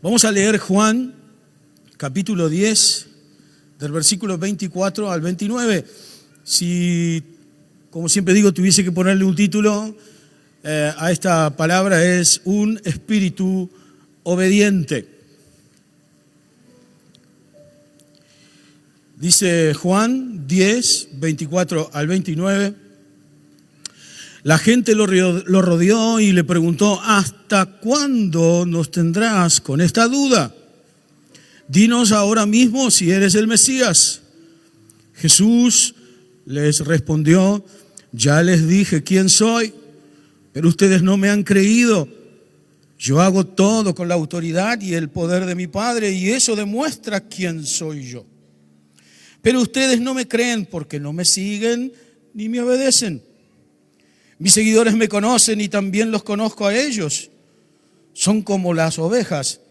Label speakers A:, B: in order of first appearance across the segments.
A: Vamos a leer Juan, capítulo 10, del versículo 24 al 29. Si, como siempre digo, tuviese que ponerle un título a esta palabra, es un espíritu obediente. Dice Juan 10, 24 al 29. La gente lo rodeó y le preguntó: ¿hasta cuándo nos tendrás con esta duda? Dinos ahora mismo si eres el Mesías. Jesús les respondió: ya les dije quién soy, pero ustedes no me han creído. Yo hago todo con la autoridad y el poder de mi Padre, y eso demuestra quién soy yo. Pero ustedes no me creen porque no me siguen ni me obedecen. Mis seguidores me conocen y también los conozco a ellos. Son como las ovejas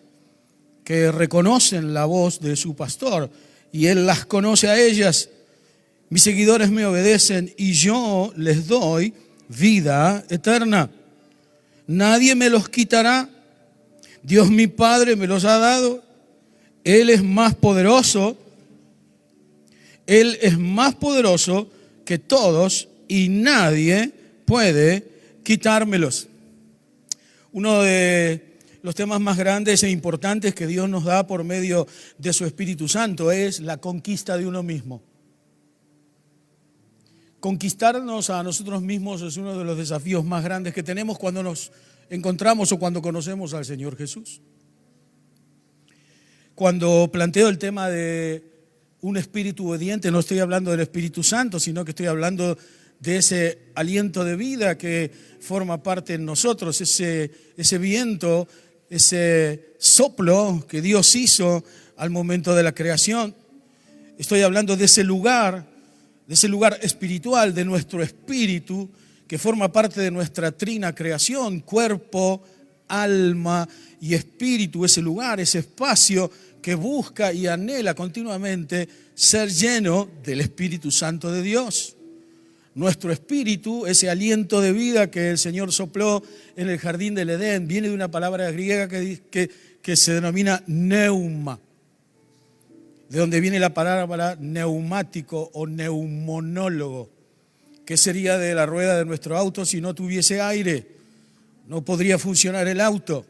A: que reconocen la voz de su pastor y él las conoce a ellas. Mis seguidores me obedecen y yo les doy vida eterna. Nadie me los quitará. Dios mi Padre me los ha dado. Él es más poderoso. Él es más poderoso que todos y nadie puede quitármelos. Uno de los temas más grandes e importantes que Dios nos da por medio de su Espíritu Santo es la conquista de uno mismo. Conquistarnos a nosotros mismos es uno de los desafíos más grandes que tenemos cuando nos encontramos o cuando conocemos al Señor Jesús. Cuando planteo el tema de un espíritu obediente, no estoy hablando del Espíritu Santo, sino que estoy hablando de ese aliento de vida que forma parte en nosotros, ese viento, ese soplo que Dios hizo al momento de la creación. Estoy hablando de ese lugar espiritual, de nuestro espíritu, que forma parte de nuestra trina creación, cuerpo, alma y espíritu, ese lugar, ese espacio que busca y anhela continuamente ser lleno del Espíritu Santo de Dios. Nuestro espíritu, ese aliento de vida que el Señor sopló en el jardín del Edén, viene de una palabra griega que se denomina neuma, de donde viene la palabra neumático o neumonólogo. ¿Qué sería de la rueda de nuestro auto si no tuviese aire? No podría funcionar el auto.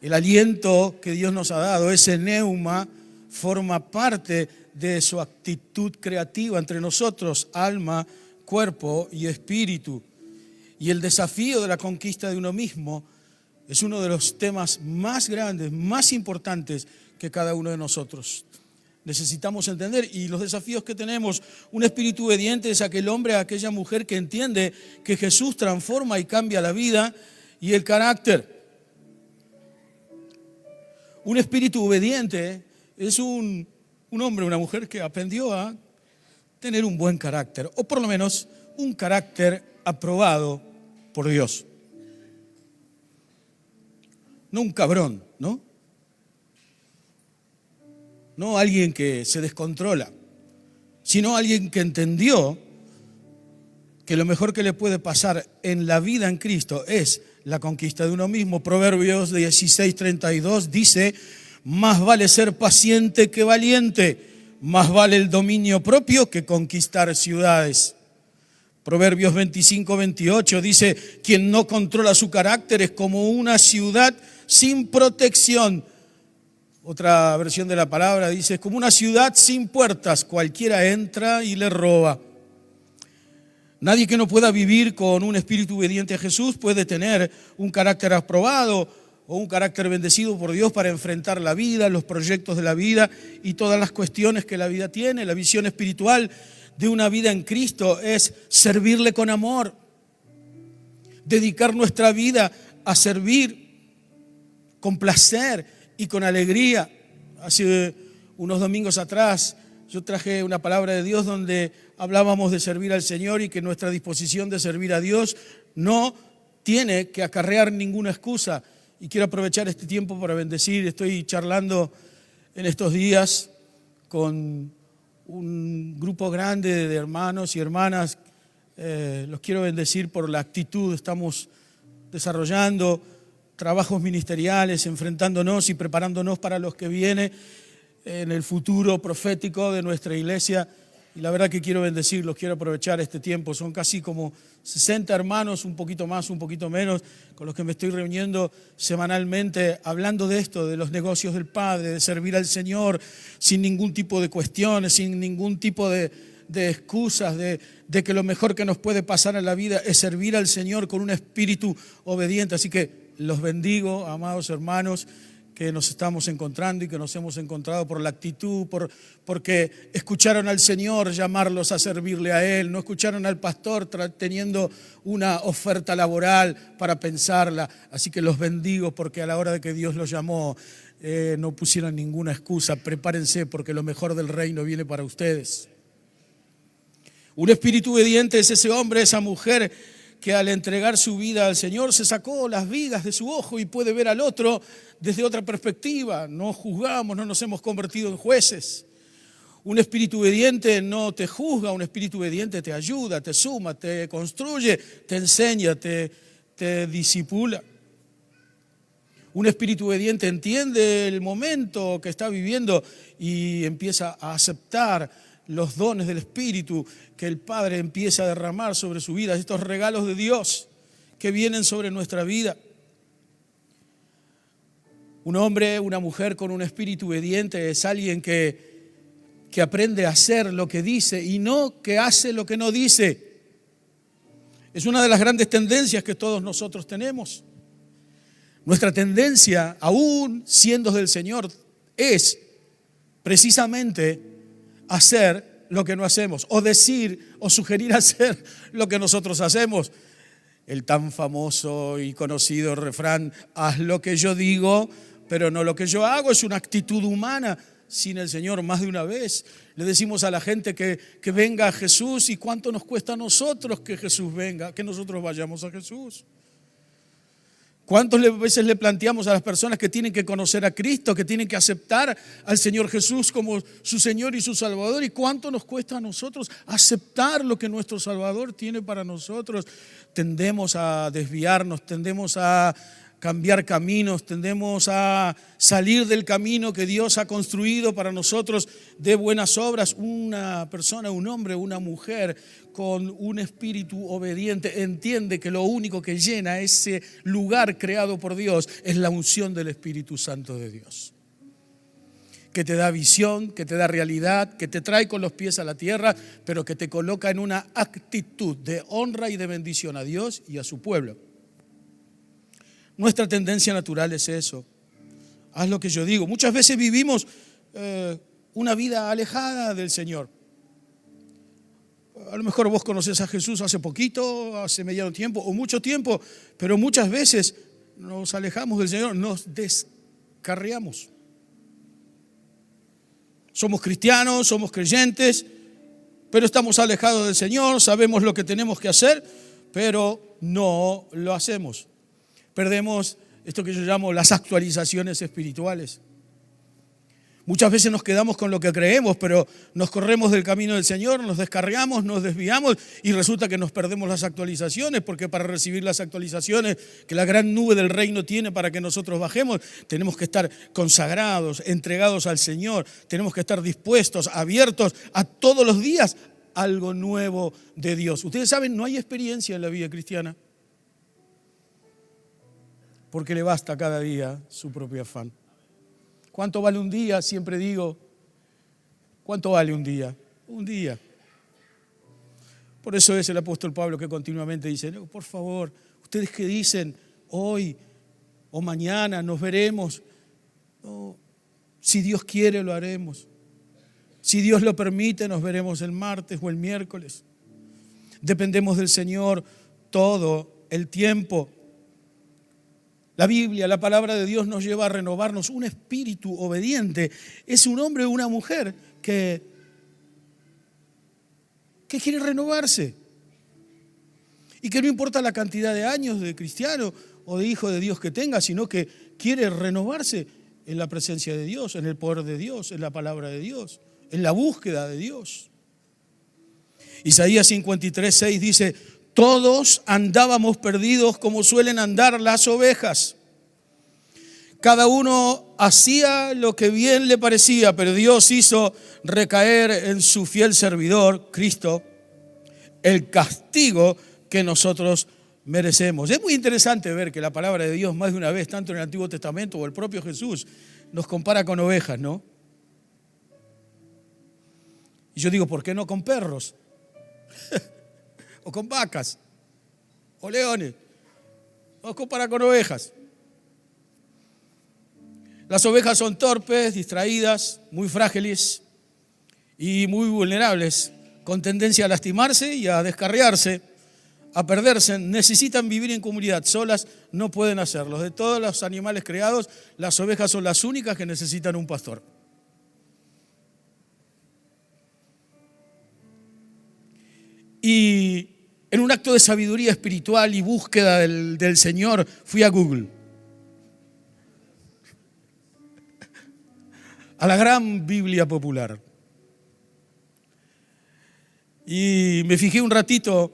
A: El aliento que Dios nos ha dado, ese neuma, forma parte de su actitud creativa entre nosotros, alma, cuerpo y espíritu. Y el desafío de la conquista de uno mismo es uno de los temas más grandes, más importantes que cada uno de nosotros necesitamos entender. Y los desafíos que tenemos, un espíritu obediente es aquel hombre, aquella mujer que entiende que Jesús transforma y cambia la vida y el carácter. Un espíritu obediente es un hombre, una mujer que aprendió a tener un buen carácter, o por lo menos un carácter aprobado por Dios. No un cabrón, ¿no? No alguien que se descontrola, sino alguien que entendió que lo mejor que le puede pasar en la vida en Cristo es la conquista de uno mismo. Proverbios 16:32 dice: más vale ser paciente que valiente, más vale el dominio propio que conquistar ciudades. Proverbios 25:28 dice: quien no controla su carácter es como una ciudad sin protección. Otra versión de la palabra dice: es como una ciudad sin puertas, cualquiera entra y le roba. Nadie que no pueda vivir con un espíritu obediente a Jesús puede tener un carácter aprobado o un carácter bendecido por Dios para enfrentar la vida, los proyectos de la vida y todas las cuestiones que la vida tiene. La visión espiritual de una vida en Cristo es servirle con amor, dedicar nuestra vida a servir con placer y con alegría. Hace unos domingos atrás yo traje una palabra de Dios donde hablábamos de servir al Señor y que nuestra disposición de servir a Dios no tiene que acarrear ninguna excusa. Y quiero aprovechar este tiempo para bendecir. Estoy charlando en estos días con un grupo grande de hermanos y hermanas. Los quiero bendecir por la actitud. Estamos desarrollando trabajos ministeriales, enfrentándonos y preparándonos para los que viene en el futuro profético de nuestra iglesia. Y la verdad que quiero bendecirlos, quiero aprovechar este tiempo. Son casi como 60 hermanos, un poquito más, un poquito menos, con los que me estoy reuniendo semanalmente, hablando de esto, de los negocios del Padre, de servir al Señor, sin ningún tipo de cuestiones, sin ningún tipo de excusas, de que lo mejor que nos puede pasar en la vida es servir al Señor con un espíritu obediente. Así que los bendigo, amados hermanos, que nos estamos encontrando y que nos hemos encontrado por la actitud, porque escucharon al Señor llamarlos a servirle a Él, no escucharon al pastor teniendo una oferta laboral para pensarla. Así que los bendigo porque a la hora de que Dios los llamó no pusieron ninguna excusa. Prepárense porque lo mejor del reino viene para ustedes. Un espíritu obediente es ese hombre, esa mujer que al entregar su vida al Señor se sacó las vigas de su ojo y puede ver al otro desde otra perspectiva. No juzgamos, no nos hemos convertido en jueces. Un espíritu obediente no te juzga, un espíritu obediente te ayuda, te suma, te construye, te enseña, te discipula. Un espíritu obediente entiende el momento que está viviendo y empieza a aceptar los dones del Espíritu que el Padre empieza a derramar sobre su vida, estos regalos de Dios que vienen sobre nuestra vida. Un hombre, una mujer con un espíritu obediente es alguien que aprende a hacer lo que dice y no que hace lo que no dice. Es una de las grandes tendencias que todos nosotros tenemos. Nuestra tendencia, aún siendo del Señor, es precisamente hacer lo que no hacemos, o decir o sugerir hacer lo que nosotros hacemos. El tan famoso y conocido refrán, haz lo que yo digo, pero no lo que yo hago, es una actitud humana. Sin el Señor, más de una vez le decimos a la gente que venga a Jesús, y cuánto nos cuesta a nosotros que Jesús venga, que nosotros vayamos a Jesús. ¿Cuántas veces le planteamos a las personas que tienen que conocer a Cristo, que tienen que aceptar al Señor Jesús como su Señor y su Salvador? ¿Y cuánto nos cuesta a nosotros aceptar lo que nuestro Salvador tiene para nosotros? Tendemos a desviarnos, tendemos a cambiar caminos, tendemos a salir del camino que Dios ha construido para nosotros de buenas obras. Una persona, un hombre, una mujer con un espíritu obediente entiende que lo único que llena ese lugar creado por Dios es la unción del Espíritu Santo de Dios, que te da visión, que te da realidad, que te trae con los pies a la tierra, pero que te coloca en una actitud de honra y de bendición a Dios y a su pueblo. Nuestra tendencia natural es eso. Haz lo que yo digo. Muchas veces vivimos una vida alejada del Señor. A lo mejor vos conocés a Jesús hace poquito, hace mediano tiempo o mucho tiempo, pero muchas veces nos alejamos del Señor, nos descarriamos. Somos cristianos, somos creyentes, pero estamos alejados del Señor, sabemos lo que tenemos que hacer, pero no lo hacemos. Perdemos esto que yo llamo las actualizaciones espirituales. Muchas veces nos quedamos con lo que creemos, pero nos corremos del camino del Señor, nos descarriamos, nos desviamos y resulta que nos perdemos las actualizaciones, porque para recibir las actualizaciones que la gran nube del reino tiene para que nosotros bajemos, tenemos que estar consagrados, entregados al Señor, tenemos que estar dispuestos, abiertos a todos los días algo nuevo de Dios. Ustedes saben, no hay experiencia en la vida cristiana, porque le basta cada día su propio afán. ¿Cuánto vale un día? Siempre digo, ¿cuánto vale un día? Un día. Por eso es el apóstol Pablo que continuamente dice, no, por favor, ustedes que dicen hoy o mañana nos veremos, no, si Dios quiere lo haremos. Si Dios lo permite nos veremos el martes o el miércoles. Dependemos del Señor todo el tiempo. La Biblia, la palabra de Dios nos lleva a renovarnos. Un espíritu obediente es un hombre o una mujer que quiere renovarse y que no importa la cantidad de años de cristiano o de hijo de Dios que tenga, sino que quiere renovarse en la presencia de Dios, en el poder de Dios, en la palabra de Dios, en la búsqueda de Dios. Isaías 53:6 dice, todos andábamos perdidos como suelen andar las ovejas. Cada uno hacía lo que bien le parecía, pero Dios hizo recaer en su fiel servidor, Cristo, el castigo que nosotros merecemos. Es muy interesante ver que la palabra de Dios más de una vez, tanto en el Antiguo Testamento o el propio Jesús, nos compara con ovejas, ¿no? Y yo digo, ¿por qué no con perros? O con vacas, o leones. Nos compara con ovejas. Las ovejas son torpes, distraídas, muy frágiles y muy vulnerables, con tendencia a lastimarse y a descarriarse, a perderse. Necesitan vivir en comunidad, solas no pueden hacerlo. De todos los animales creados, las ovejas son las únicas que necesitan un pastor. Y en un acto de sabiduría espiritual y búsqueda del Señor, fui a Google. A la gran Biblia popular. Y me fijé un ratito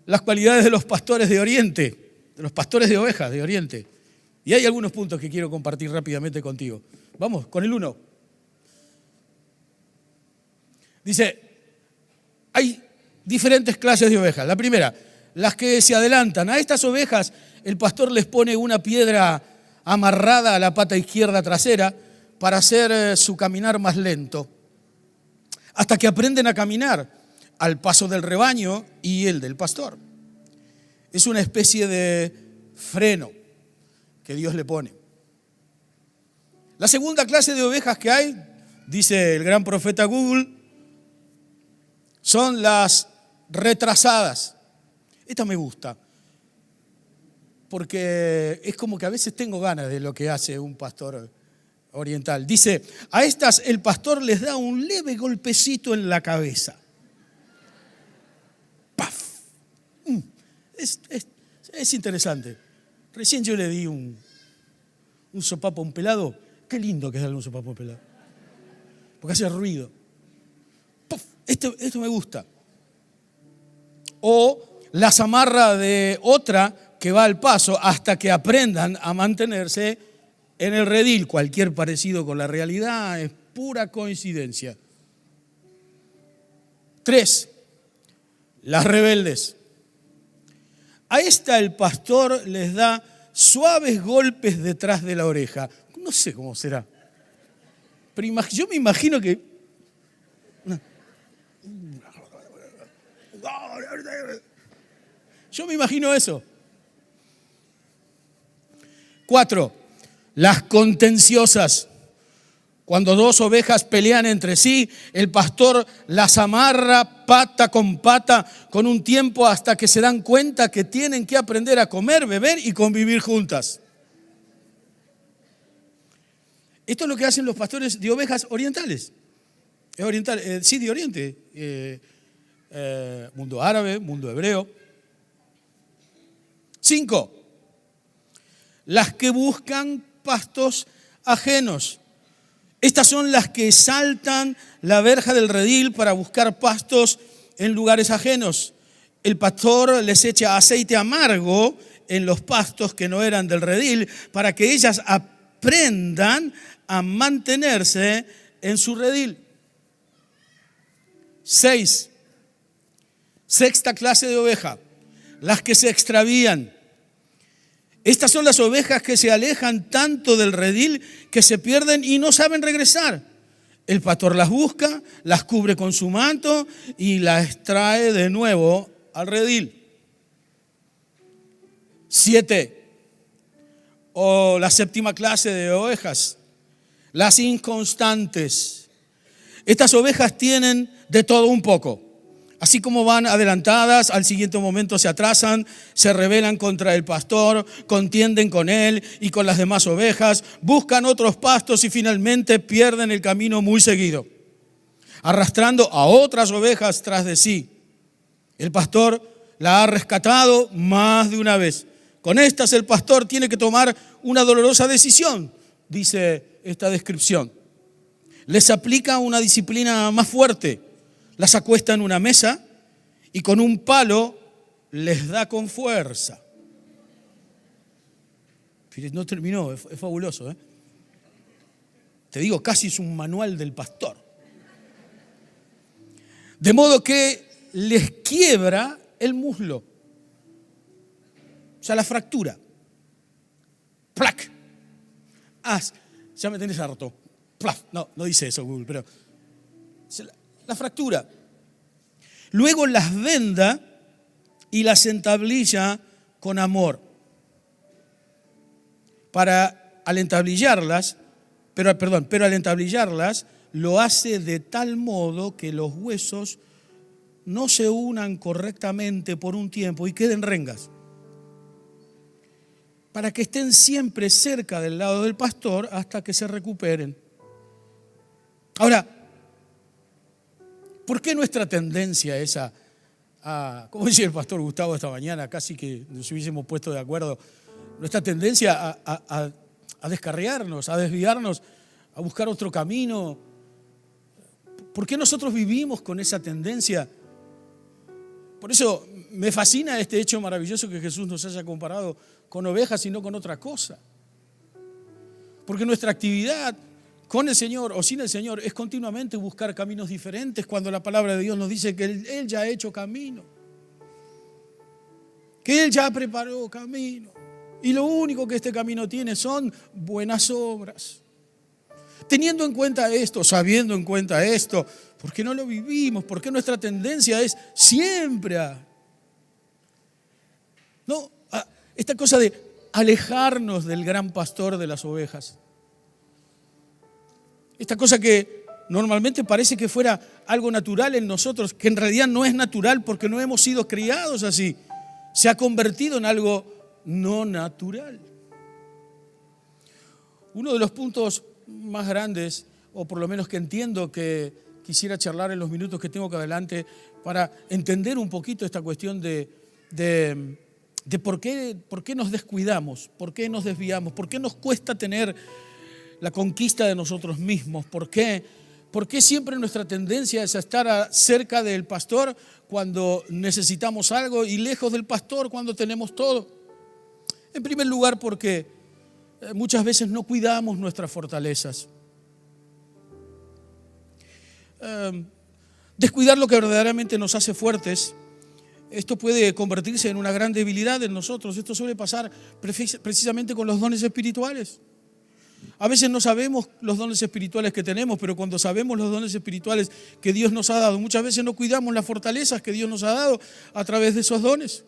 A: las cualidades de los pastores de Oriente, de los pastores de ovejas de Oriente. Y hay algunos puntos que quiero compartir rápidamente contigo. Vamos, con el 1. Dice, hay diferentes clases de ovejas. La primera, las que se adelantan. A estas ovejas el pastor les pone una piedra amarrada a la pata izquierda trasera para hacer su caminar más lento, hasta que aprenden a caminar al paso del rebaño y el del pastor. Es una especie de freno que Dios le pone. La segunda clase de ovejas que hay, dice el gran profeta Google, son las retrasadas. Esta me gusta, porque es como que a veces tengo ganas de lo que hace un pastor oriental. Dice, a estas el pastor les da un leve golpecito en la cabeza. ¡Paf! Es interesante. Recién yo le di un sopapo a un pelado. Qué lindo que es darle un sopapo a un pelado. Porque hace ruido. ¡Paf! Esto me gusta. O las amarra de otra que va al paso hasta que aprendan a mantenerse en el redil. Cualquier parecido con la realidad es pura coincidencia. 3, las rebeldes. A esta el pastor les da suaves golpes detrás de la oreja. No sé cómo será, pero yo me imagino que... Yo me imagino eso. 4, las contenciosas. Cuando dos ovejas pelean entre sí, el pastor las amarra pata con pata con un tiempo hasta que se dan cuenta que tienen que aprender a comer, beber y convivir juntas. Esto es lo que hacen los pastores de ovejas orientales. Sí, de Oriente. Mundo árabe, mundo hebreo. 5, las que buscan pastos ajenos. Estas son las que saltan la verja del redil para buscar pastos en lugares ajenos. El pastor les echa aceite amargo en los pastos que no eran del redil para que ellas aprendan a mantenerse en su redil. 6, sexta clase de oveja, las que se extravían. Estas son las ovejas que se alejan tanto del redil que se pierden y no saben regresar. El pastor las busca, las cubre con su manto y las trae de nuevo al redil. 7, o la séptima clase de ovejas, las inconstantes. Estas ovejas tienen de todo un poco. Así como van adelantadas, al siguiente momento se atrasan, se rebelan contra el pastor, contienden con él y con las demás ovejas, buscan otros pastos y finalmente pierden el camino muy seguido, arrastrando a otras ovejas tras de sí. El pastor la ha rescatado más de una vez. Con estas el pastor tiene que tomar una dolorosa decisión, dice esta descripción. Les aplica una disciplina más fuerte. Las acuesta en una mesa y con un palo les da con fuerza. No terminó, es fabuloso, ¿eh? Te digo, casi es un manual del pastor. De modo que les quiebra el muslo. O sea, la fractura. ¡Plac! Ya me tenés harto. ¡Plaf! No dice eso Google, pero la fractura. Luego las venda y las entablilla con amor. Al entablillarlas, pero al entablillarlas lo hace de tal modo que los huesos no se unan correctamente por un tiempo y queden rengas, para que estén siempre cerca del lado del pastor hasta que se recuperen. Ahora, ¿por qué nuestra tendencia es como decía el pastor Gustavo esta mañana, casi que nos hubiésemos puesto de acuerdo, nuestra tendencia a descarriarnos, a desviarnos, a buscar otro camino? ¿Por qué nosotros vivimos con esa tendencia? Por eso me fascina este hecho maravilloso que Jesús nos haya comparado con ovejas y no con otra cosa. Porque nuestra actividad con el Señor o sin el Señor es continuamente buscar caminos diferentes cuando la palabra de Dios nos dice que Él ya ha hecho camino, que Él ya preparó camino. Y lo único que este camino tiene son buenas obras. Teniendo en cuenta esto, sabiendo en cuenta esto, ¿por qué no lo vivimos? ¿Por qué nuestra tendencia es siempre esta cosa de alejarnos del gran pastor de las ovejas? Esta cosa que normalmente parece que fuera algo natural en nosotros, que en realidad no es natural porque no hemos sido criados así. Se ha convertido en algo no natural. Uno de los puntos más grandes, o por lo menos que entiendo que quisiera charlar en los minutos que tengo que adelante, para entender un poquito esta cuestión de por qué nos descuidamos, por qué nos desviamos, por qué nos cuesta tener la conquista de nosotros mismos, por qué siempre nuestra tendencia es a estar cerca del pastor cuando necesitamos algo y lejos del pastor cuando tenemos todo. En primer lugar, porque muchas veces no cuidamos nuestras fortalezas. Descuidar lo que verdaderamente nos hace fuertes, esto puede convertirse en una gran debilidad en nosotros. Esto suele pasar precisamente con los dones espirituales. A veces no sabemos los dones espirituales que tenemos, pero cuando sabemos los dones espirituales que Dios nos ha dado, muchas veces no cuidamos las fortalezas que Dios nos ha dado a través de esos dones.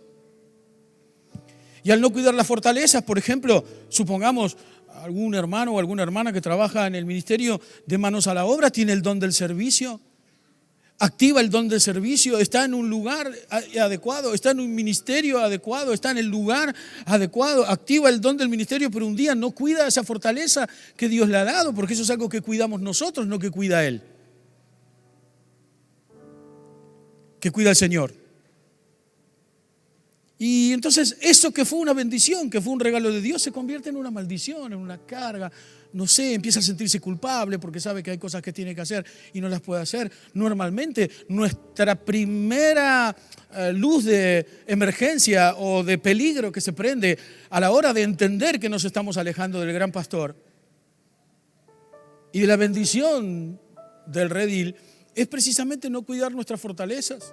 A: Y al no cuidar las fortalezas, por ejemplo, supongamos algún hermano o alguna hermana que trabaja en el ministerio de manos a la obra, tiene el don del servicio, activa el don del servicio, está en un lugar adecuado, está en un ministerio adecuado, está en el lugar adecuado, activa el don del ministerio, pero un día no cuida esa fortaleza que Dios le ha dado, porque eso es algo que cuidamos nosotros, no que cuida Él, que cuida el Señor. Y entonces eso que fue una bendición, que fue un regalo de Dios, se convierte en una maldición, en una carga. No sé, empieza a sentirse culpable porque sabe que hay cosas que tiene que hacer y no las puede hacer. Normalmente nuestra primera luz de emergencia o de peligro que se prende a la hora de entender que nos estamos alejando del gran pastor y de la bendición del redil es precisamente no cuidar nuestras fortalezas.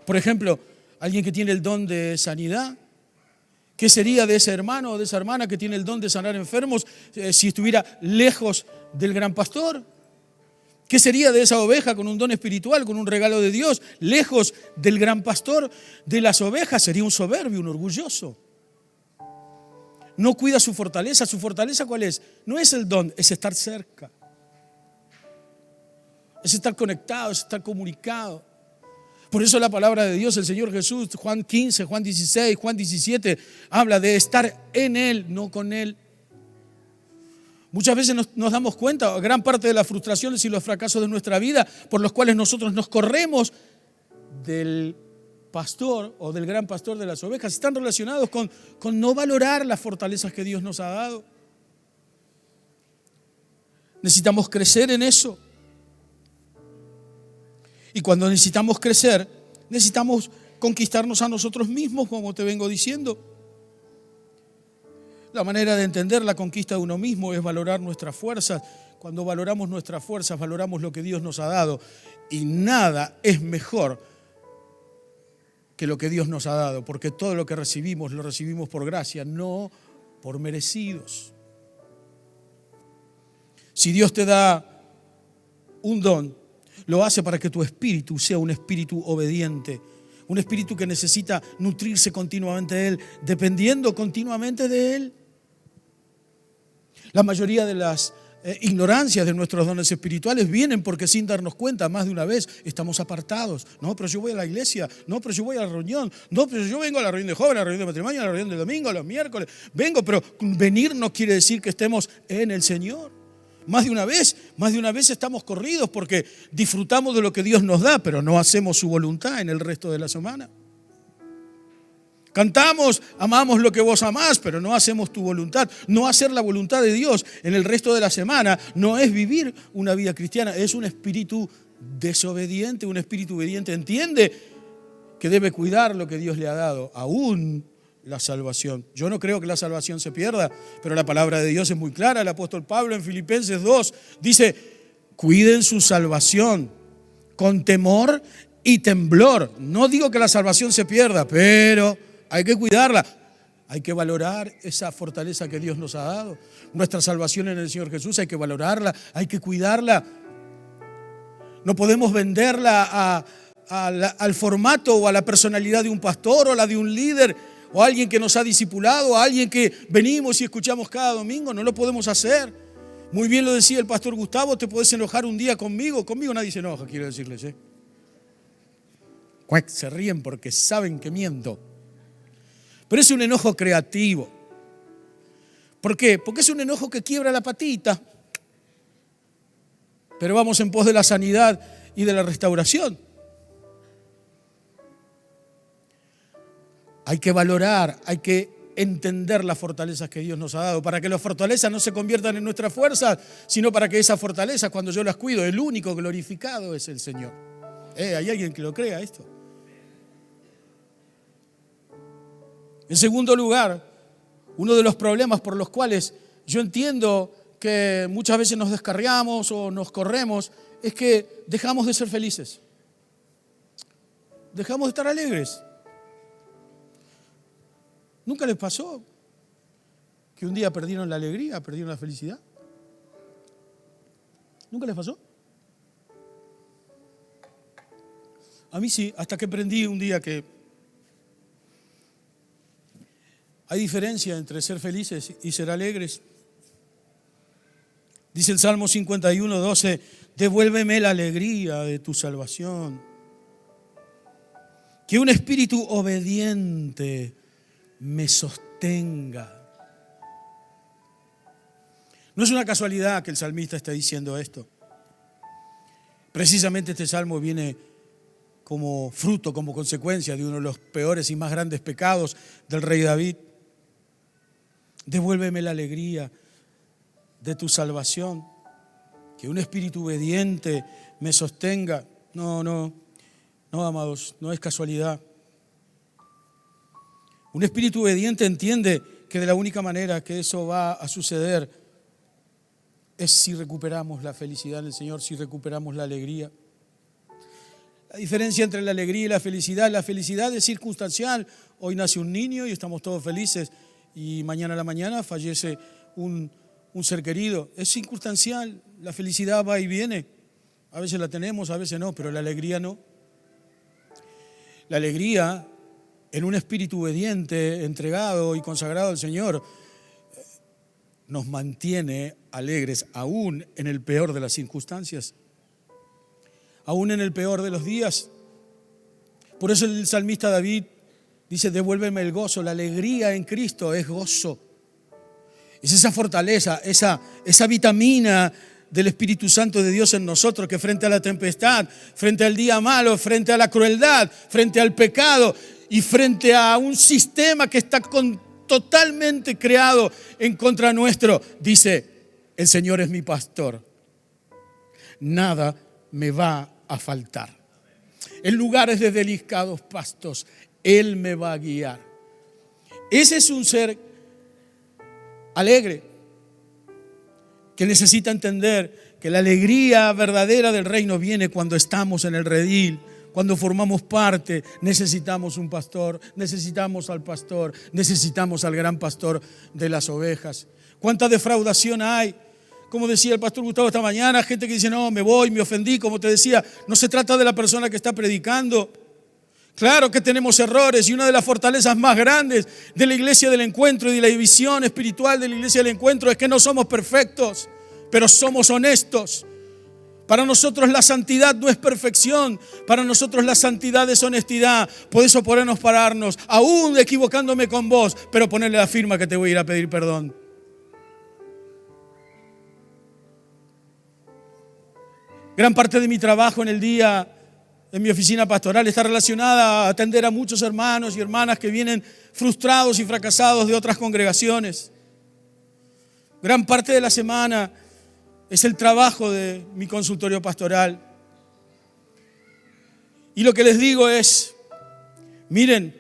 A: Por ejemplo, alguien que tiene el don de sanidad, ¿qué sería de ese hermano o de esa hermana que tiene el don de sanar enfermos si estuviera lejos del gran pastor? ¿Qué sería de esa oveja con un don espiritual, con un regalo de Dios, lejos del gran pastor de las ovejas? Sería un soberbio, un orgulloso. No cuida su fortaleza. ¿Su fortaleza cuál es? No es el don, es estar cerca. Es estar conectado, es estar comunicado. Por eso la palabra de Dios, el Señor Jesús, Juan 15, Juan 16, Juan 17, habla de estar en Él, no con Él. Muchas veces nos damos cuenta, gran parte de las frustraciones y los fracasos de nuestra vida, por los cuales nosotros nos corremos del pastor o del gran pastor de las ovejas, están relacionados con no valorar las fortalezas que Dios nos ha dado. Necesitamos crecer en eso. Y cuando necesitamos crecer, necesitamos conquistarnos a nosotros mismos, como te vengo diciendo. La manera de entender la conquista de uno mismo es valorar nuestras fuerzas. Cuando valoramos nuestras fuerzas, valoramos lo que Dios nos ha dado. Y nada es mejor que lo que Dios nos ha dado, porque todo lo que recibimos, lo recibimos por gracia, no por merecidos. Si Dios te da un don, lo hace para que tu espíritu sea un espíritu obediente, un espíritu que necesita nutrirse continuamente de Él, dependiendo continuamente de Él. La mayoría de las ignorancias de nuestros dones espirituales vienen porque sin darnos cuenta más de una vez estamos apartados. No, pero yo voy a la iglesia. No, pero yo voy a la reunión. No, pero yo vengo a la reunión de jóvenes, a la reunión de matrimonio, a la reunión del domingo, a los miércoles. Vengo, pero venir no quiere decir que estemos en el Señor. Más de una vez estamos corridos porque disfrutamos de lo que Dios nos da, pero no hacemos su voluntad en el resto de la semana. Cantamos, amamos lo que vos amás, pero no hacemos tu voluntad. No hacer la voluntad de Dios en el resto de la semana no es vivir una vida cristiana, es un espíritu desobediente. Un espíritu obediente entiende que debe cuidar lo que Dios le ha dado, aún la salvación. Yo no creo que la salvación se pierda, pero la palabra de Dios es muy clara. El apóstol Pablo en Filipenses 2 dice, cuiden su salvación con temor y temblor. No digo que la salvación se pierda, pero hay que cuidarla. Hay que valorar esa fortaleza que Dios nos ha dado. Nuestra salvación en el Señor Jesús hay que valorarla, hay que cuidarla. No podemos venderla al formato o a la personalidad de un pastor o a la de un líder o a alguien que nos ha discipulado, a alguien que venimos y escuchamos cada domingo. No lo podemos hacer. Muy bien lo decía el pastor Gustavo, te podés enojar un día conmigo. Conmigo nadie se enoja, quiero decirles. Se ríen porque saben que miento. Pero es un enojo creativo. ¿Por qué? Porque es un enojo que quiebra la patita. Pero vamos en pos de la sanidad y de la restauración. Hay que valorar, hay que entender las fortalezas que Dios nos ha dado, para que las fortalezas no se conviertan en nuestras fuerzas, sino para que esas fortalezas, cuando yo las cuido, el único glorificado es el Señor. ¿Hay alguien que lo crea esto? En segundo lugar, uno de los problemas por los cuales yo entiendo que muchas veces nos descarriamos o nos corremos es que dejamos de ser felices. Dejamos de estar alegres. ¿Nunca les pasó que un día perdieron la alegría, perdieron la felicidad? ¿Nunca les pasó? A mí sí, hasta que aprendí un día que hay diferencia entre ser felices y ser alegres. Dice el Salmo 51, 12, devuélveme la alegría de tu salvación. Que un espíritu obediente me sostenga. No es una casualidad que el salmista esté diciendo esto. Precisamente este salmo viene como fruto, como consecuencia de uno de los peores y más grandes pecados del rey David. Devuélveme la alegría de tu salvación. Que un espíritu obediente me sostenga. No, amados, no es casualidad. Un espíritu obediente entiende que de la única manera que eso va a suceder es si recuperamos la felicidad en el Señor, si recuperamos la alegría. La diferencia entre la alegría y la felicidad es circunstancial. Hoy nace un niño y estamos todos felices y mañana a la mañana fallece un ser querido. Es circunstancial, la felicidad va y viene. A veces la tenemos, a veces no, pero la alegría no. La alegría en un espíritu obediente, entregado y consagrado al Señor, nos mantiene alegres, aún en el peor de las circunstancias, aún en el peor de los días. Por eso el salmista David dice, devuélveme el gozo. La alegría en Cristo es gozo. Es esa fortaleza, esa vitamina del Espíritu Santo de Dios en nosotros, que frente a la tempestad, frente al día malo, frente a la crueldad, frente al pecado y frente a un sistema que está totalmente creado en contra nuestro, dice, el Señor es mi pastor, nada me va a faltar. En lugares de delicados pastos, Él me va a guiar. Ese es un ser alegre, que necesita entender que la alegría verdadera del reino viene cuando estamos en el redil, cuando formamos parte. Necesitamos un pastor, necesitamos al pastor, necesitamos al gran pastor de las ovejas. ¿Cuánta defraudación hay? Como decía el pastor Gustavo esta mañana, gente que dice, no, me voy, me ofendí. Como te decía, no se trata de la persona que está predicando. Claro que tenemos errores, y una de las fortalezas más grandes de la iglesia del encuentro y de la división espiritual de la iglesia del encuentro es que no somos perfectos, pero somos honestos. Para nosotros la santidad no es perfección, para nosotros la santidad es honestidad. Por eso podemos pararnos, aún equivocándome con vos, pero ponerle la firma que te voy a ir a pedir perdón. Gran parte de mi trabajo en el día en mi oficina pastoral está relacionada a atender a muchos hermanos y hermanas que vienen frustrados y fracasados de otras congregaciones. Gran parte de la semana es el trabajo de mi consultorio pastoral. Y lo que les digo es, miren,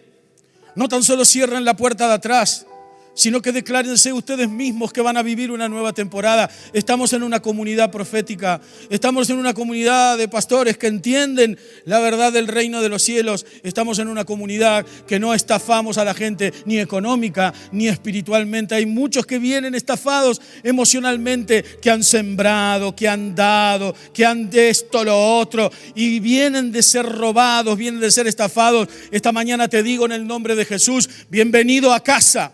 A: no tan solo cierren la puerta de atrás, sino que declárense ustedes mismos que van a vivir una nueva temporada. Estamos en una comunidad profética, estamos en una comunidad de pastores que entienden la verdad del reino de los cielos, estamos en una comunidad que no estafamos a la gente ni económica ni espiritualmente. Hay muchos que vienen estafados emocionalmente, que han sembrado, que han dado, que han de esto, lo otro, y vienen de ser robados, vienen de ser estafados. Esta mañana te digo en el nombre de Jesús, bienvenido a casa.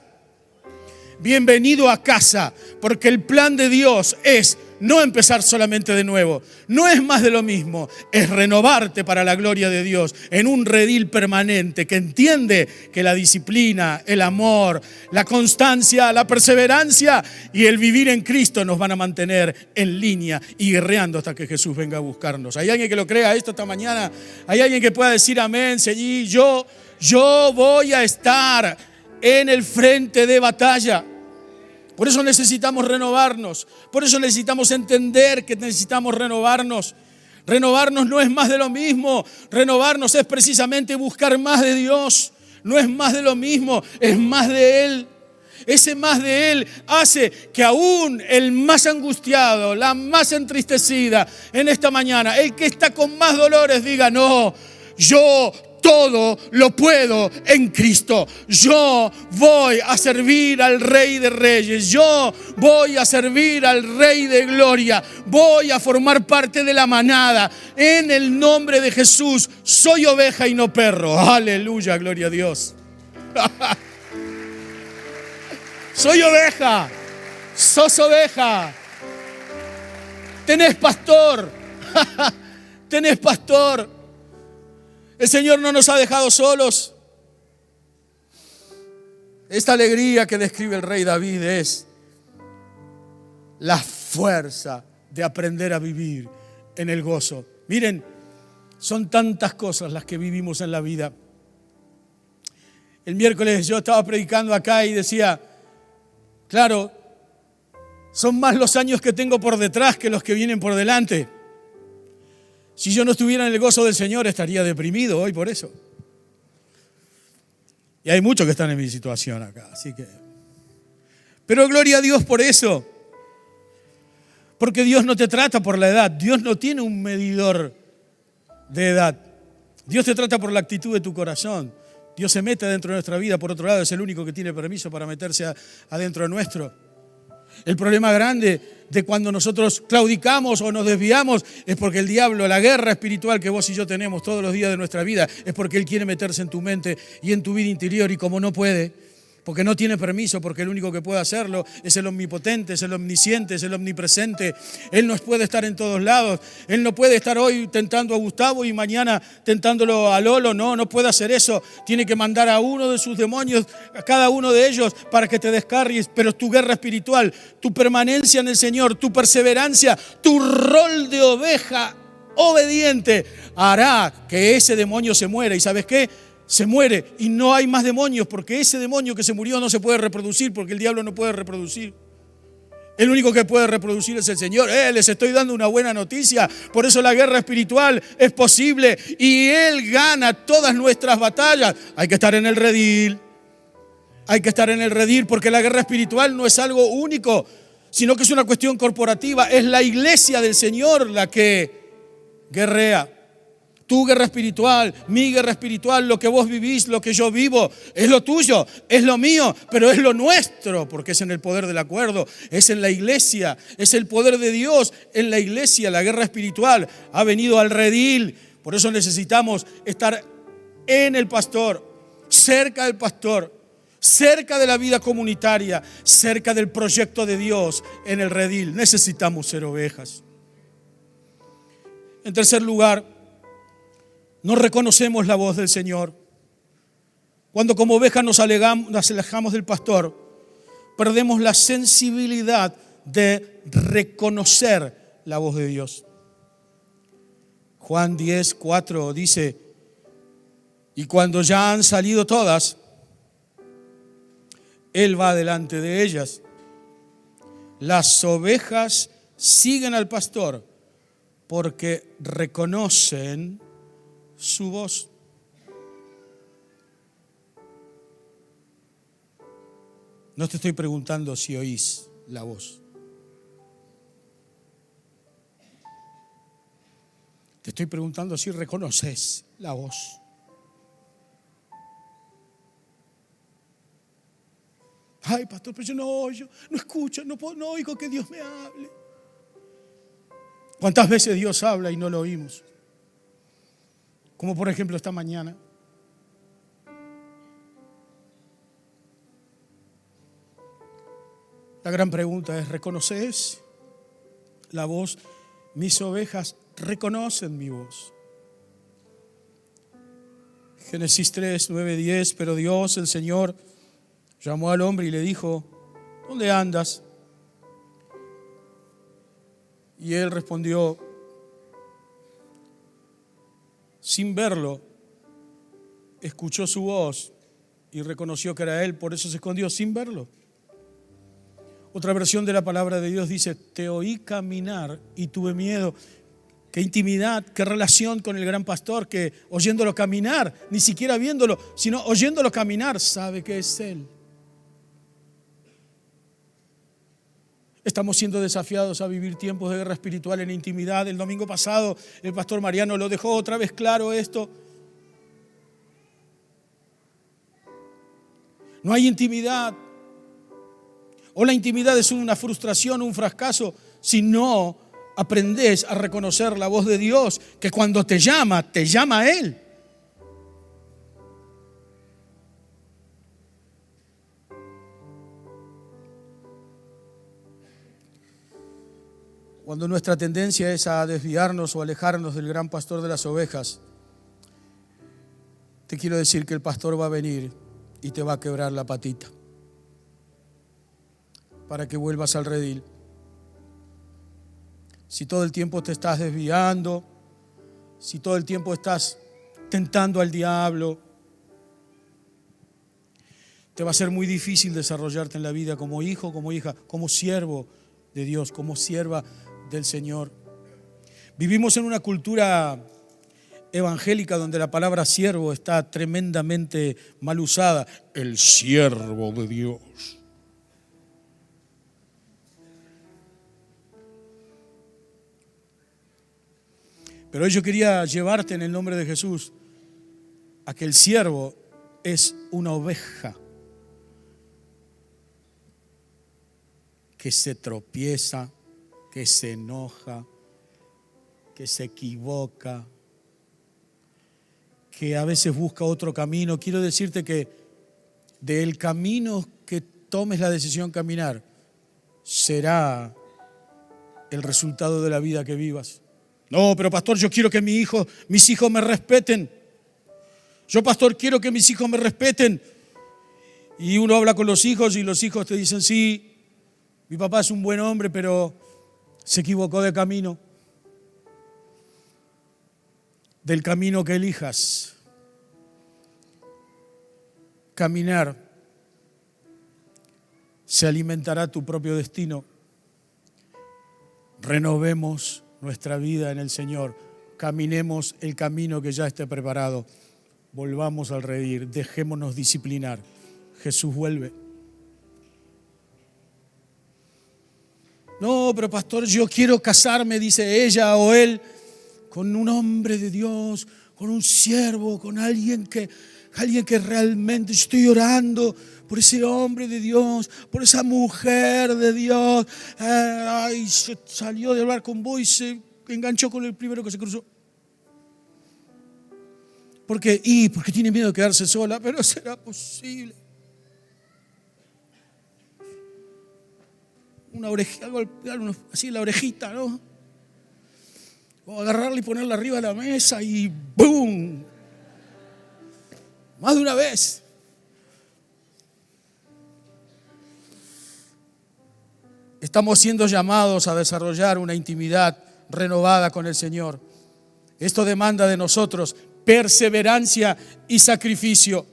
A: Bienvenido a casa, porque el plan de Dios es no empezar solamente de nuevo, no es más de lo mismo, es renovarte para la gloria de Dios en un redil permanente que entiende que la disciplina, el amor, la constancia, la perseverancia y el vivir en Cristo nos van a mantener en línea y guerreando hasta que Jesús venga a buscarnos. ¿Hay alguien que lo crea esto esta mañana? ¿Hay alguien que pueda decir amén? Sí, yo voy a estar en el frente de batalla? Por eso necesitamos renovarnos, por eso necesitamos entender que necesitamos renovarnos. Renovarnos no es más de lo mismo, renovarnos es precisamente buscar más de Dios, no es más de lo mismo, es más de Él. Ese más de Él hace que aún el más angustiado, la más entristecida en esta mañana, el que está con más dolores diga, no, yo todo lo puedo en Cristo. Yo voy a servir al Rey de Reyes. Yo voy a servir al Rey de Gloria. Voy a formar parte de la manada. En el nombre de Jesús, soy oveja y no perro. Aleluya, gloria a Dios. Soy oveja. Sos oveja. Tenés pastor. Tenés pastor. El Señor no nos ha dejado solos. Esta alegría que describe el rey David es la fuerza de aprender a vivir en el gozo. Miren, son tantas cosas las que vivimos en la vida. El miércoles yo estaba predicando acá y decía, claro, son más los años que tengo por detrás que los que vienen por delante. Si yo no estuviera en el gozo del Señor, estaría deprimido hoy por eso. Y hay muchos que están en mi situación acá, así que... Pero gloria a Dios por eso. Porque Dios no te trata por la edad. Dios no tiene un medidor de edad. Dios te trata por la actitud de tu corazón. Dios se mete dentro de nuestra vida, por otro lado, es el único que tiene permiso para meterse adentro de nuestro. El problema grande de cuando nosotros claudicamos o nos desviamos es porque el diablo, la guerra espiritual que vos y yo tenemos todos los días de nuestra vida, es porque él quiere meterse en tu mente y en tu vida interior, y como no puede, porque no tiene permiso, porque el único que puede hacerlo es el omnipotente, es el omnisciente, es el omnipresente. Él no puede estar en todos lados. Él no puede estar hoy tentando a Gustavo y mañana tentándolo a Lolo. No puede hacer eso. Tiene que mandar a uno de sus demonios, a cada uno de ellos, para que te descargues. Pero tu guerra espiritual, tu permanencia en el Señor, tu perseverancia, tu rol de oveja obediente hará que ese demonio se muera. ¿Y sabes qué? Se muere y no hay más demonios, porque ese demonio que se murió no se puede reproducir, porque el diablo no puede reproducir. El único que puede reproducir es el Señor. Les estoy dando una buena noticia. Por eso la guerra espiritual es posible y Él gana todas nuestras batallas. Hay que estar en el redil. Hay que estar en el redil porque la guerra espiritual no es algo único, sino que es una cuestión corporativa. Es la iglesia del Señor la que guerrea. Tu guerra espiritual, mi guerra espiritual, lo que vos vivís, lo que yo vivo, es lo tuyo, es lo mío, pero es lo nuestro, porque es en el poder del acuerdo, es en la iglesia, es el poder de Dios en la iglesia. La guerra espiritual ha venido al redil, por eso necesitamos estar en el pastor, cerca del pastor, cerca de la vida comunitaria, cerca del proyecto de Dios en el redil. Necesitamos ser ovejas. En tercer lugar, no reconocemos la voz del Señor. Cuando como ovejas nos alejamos del pastor, perdemos la sensibilidad de reconocer la voz de Dios. Juan 10:4 dice: y cuando ya han salido todas, Él va delante de ellas. Las ovejas siguen al pastor porque reconocen su voz. No te estoy preguntando si oís la voz. Te estoy preguntando si reconoces la voz. Ay, pastor, pero yo no oyo, no escucho, no oigo que Dios me hable. ¿Cuántas veces Dios habla y no lo oímos? Como por ejemplo esta mañana. La gran pregunta es: ¿reconoces la voz? Mis ovejas reconocen mi voz. Génesis 3, 9, 10. Pero Dios, el Señor, llamó al hombre y le dijo: ¿dónde andas? Y él respondió, sin verlo, escuchó su voz y reconoció que era él, por eso se escondió sin verlo. Otra versión de la palabra de Dios dice: te oí caminar y tuve miedo. Qué intimidad, qué relación con el gran pastor, que oyéndolo caminar, ni siquiera viéndolo, sino oyéndolo caminar, sabe que es él. Estamos siendo desafiados a vivir tiempos de guerra espiritual en intimidad. El domingo pasado el pastor Mariano lo dejó otra vez claro esto. No hay intimidad. O la intimidad es una frustración, un fracaso, si no aprendes a reconocer la voz de Dios, que cuando te llama a Él. Cuando nuestra tendencia es a desviarnos o alejarnos del gran pastor de las ovejas, te quiero decir que el pastor va a venir y te va a quebrar la patita para que vuelvas al redil. Si todo el tiempo te estás desviando, si todo el tiempo estás tentando al diablo, te va a ser muy difícil desarrollarte en la vida como hijo, como hija, como siervo de Dios, como sierva del Señor. Vivimos en una cultura evangélica donde la palabra siervo está tremendamente mal usada. El siervo de Dios. Pero hoy yo quería llevarte en el nombre de Jesús a que el siervo es una oveja que se tropieza, que se enoja, que se equivoca, que a veces busca otro camino. Quiero decirte que del camino que tomes la decisión de caminar será el resultado de la vida que vivas. No, pero pastor, yo quiero que mis hijos me respeten. Yo, pastor, quiero que mis hijos me respeten. Y uno habla con los hijos y los hijos te dicen: sí, mi papá es un buen hombre, pero se equivocó de camino. Del camino que elijas, caminar, se alimentará tu propio destino. Renovemos nuestra vida en el Señor. Caminemos el camino que ya esté preparado. Volvamos al redil, dejémonos disciplinar Jesús vuelve. No, pero pastor, yo quiero casarme, dice ella o él, con un hombre de Dios, con un siervo, con alguien que realmente estoy orando por ese hombre de Dios, por esa mujer de Dios. Ay, se salió de hablar con vos y se enganchó con el primero que se cruzó. Porque tiene miedo de quedarse sola, pero será posible. Una oreja, algo así en la orejita, ¿no? O agarrarla y ponerla arriba de la mesa y ¡boom! Más de una vez. Estamos siendo llamados a desarrollar una intimidad renovada con el Señor. Esto demanda de nosotros perseverancia y sacrificio.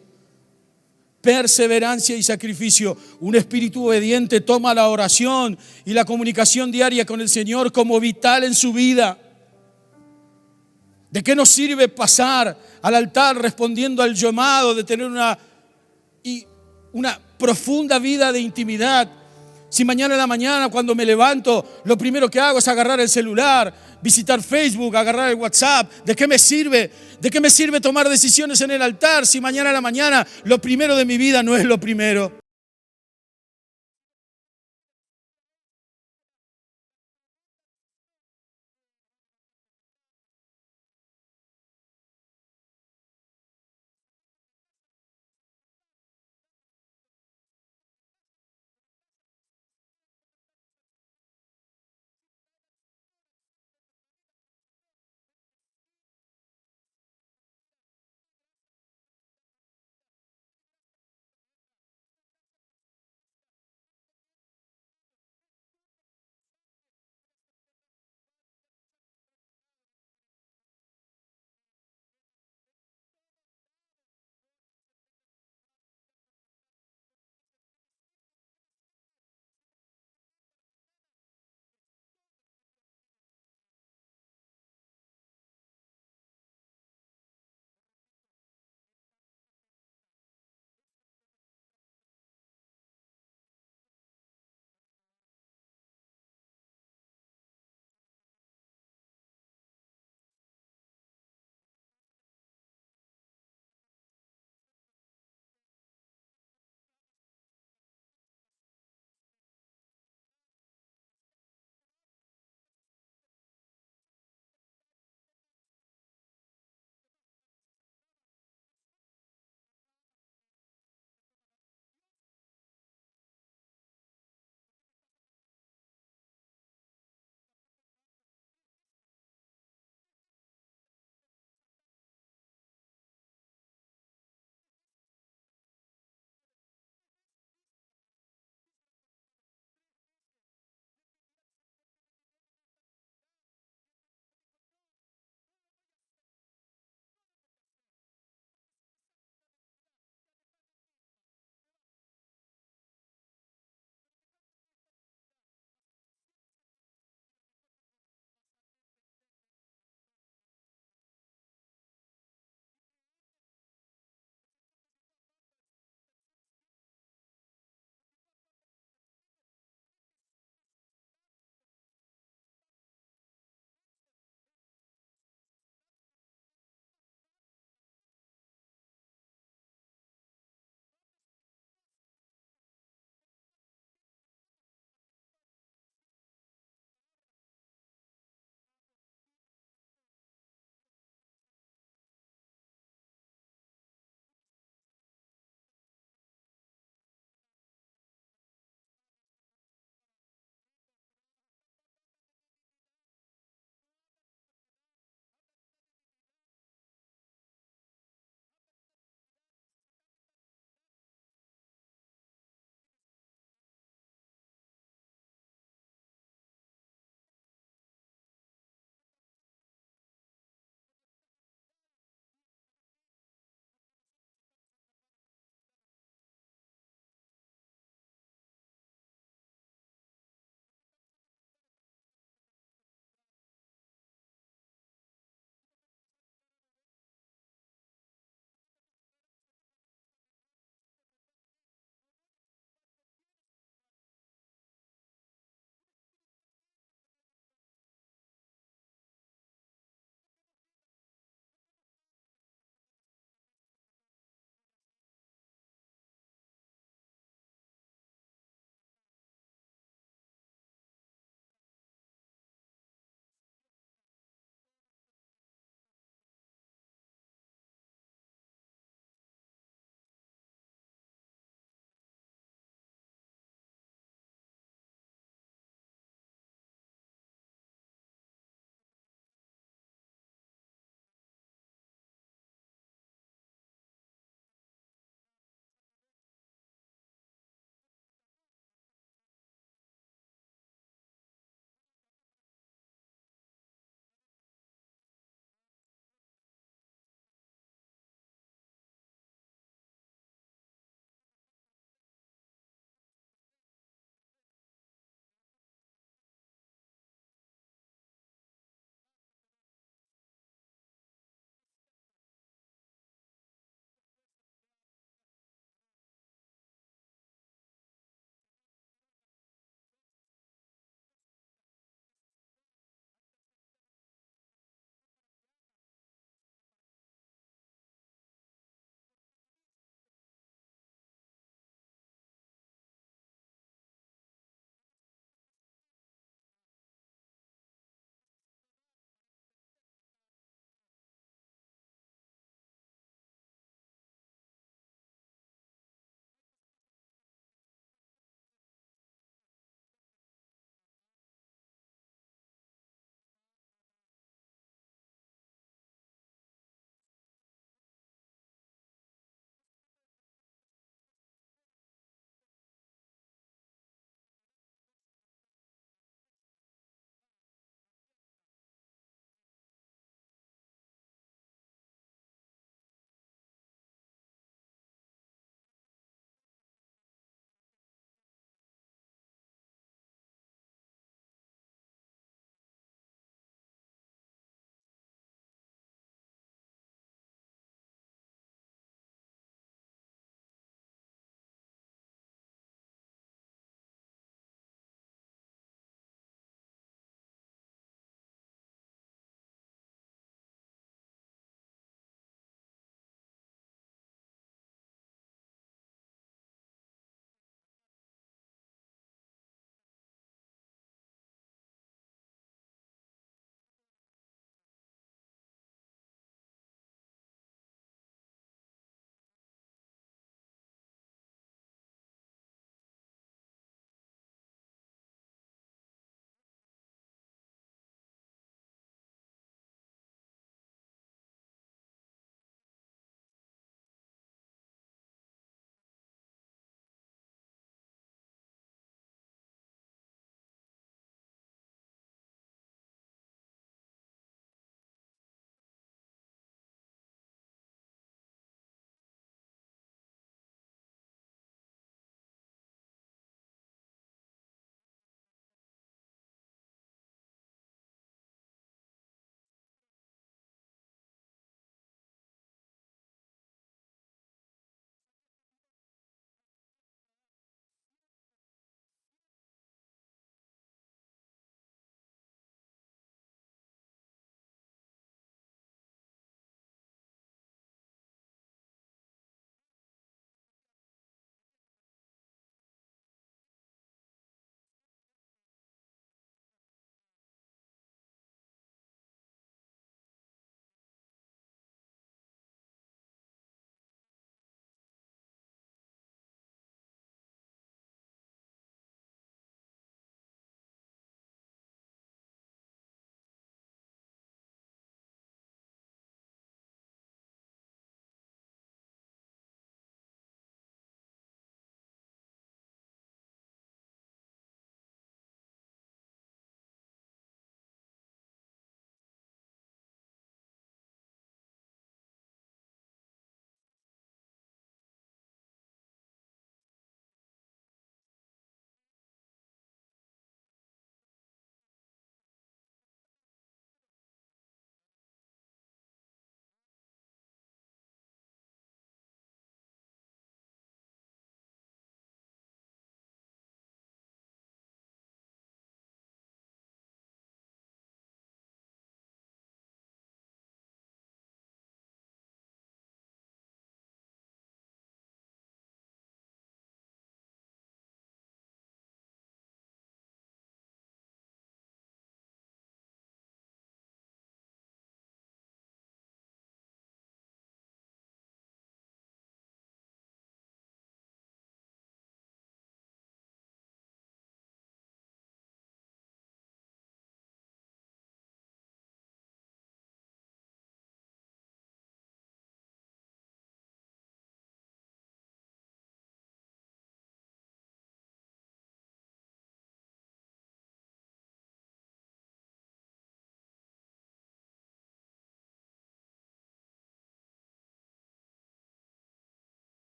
A: Perseverancia y sacrificio. Un espíritu obediente toma la oración y la comunicación diaria con el Señor como vital en su vida. ¿De qué nos sirve pasar al altar respondiendo al llamado de tener una profunda vida de intimidad? Si mañana en la mañana cuando me levanto, lo primero que hago es agarrar el celular, visitar Facebook, agarrar el WhatsApp. ¿De qué me sirve? ¿De qué me sirve tomar decisiones en el altar si mañana en la mañana lo primero de mi vida no es lo primero?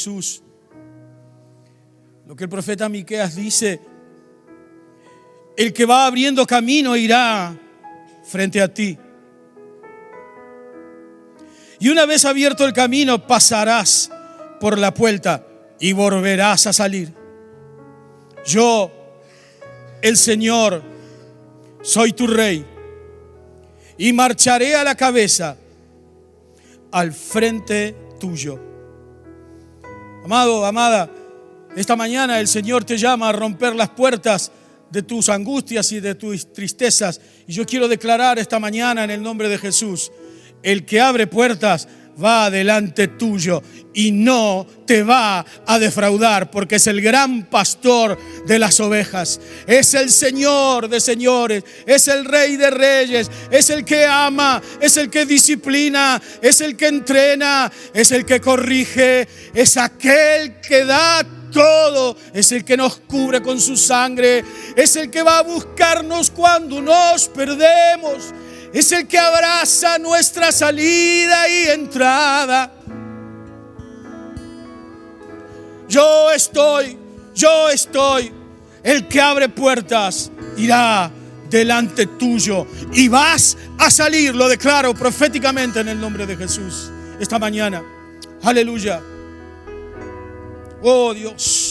A: Jesús. Lo que el profeta Miqueas dice: el que va abriendo camino irá frente a ti. Y una vez abierto el camino, pasarás por la puerta y volverás a salir. Yo, el Señor, soy tu rey y marcharé a la cabeza al frente tuyo. Amado, amada, esta mañana el Señor te llama a romper las puertas de tus angustias y de tus tristezas. Y yo quiero declarar esta mañana en el nombre de Jesús: el que abre puertas va delante tuyo y no te va a defraudar, porque es el gran pastor de las ovejas. Es el Señor de señores, es el Rey de reyes, es el que ama, es el que disciplina, es el que entrena, es el que corrige, es aquel que da todo, es el que nos cubre con su sangre, es el que va a buscarnos cuando nos perdemos, es el que abraza nuestra salida y entrada. Yo estoy, el que abre puertas irá delante tuyo y vas a salir. Lo declaro proféticamente en el nombre de Jesús esta mañana. Aleluya. Oh Dios.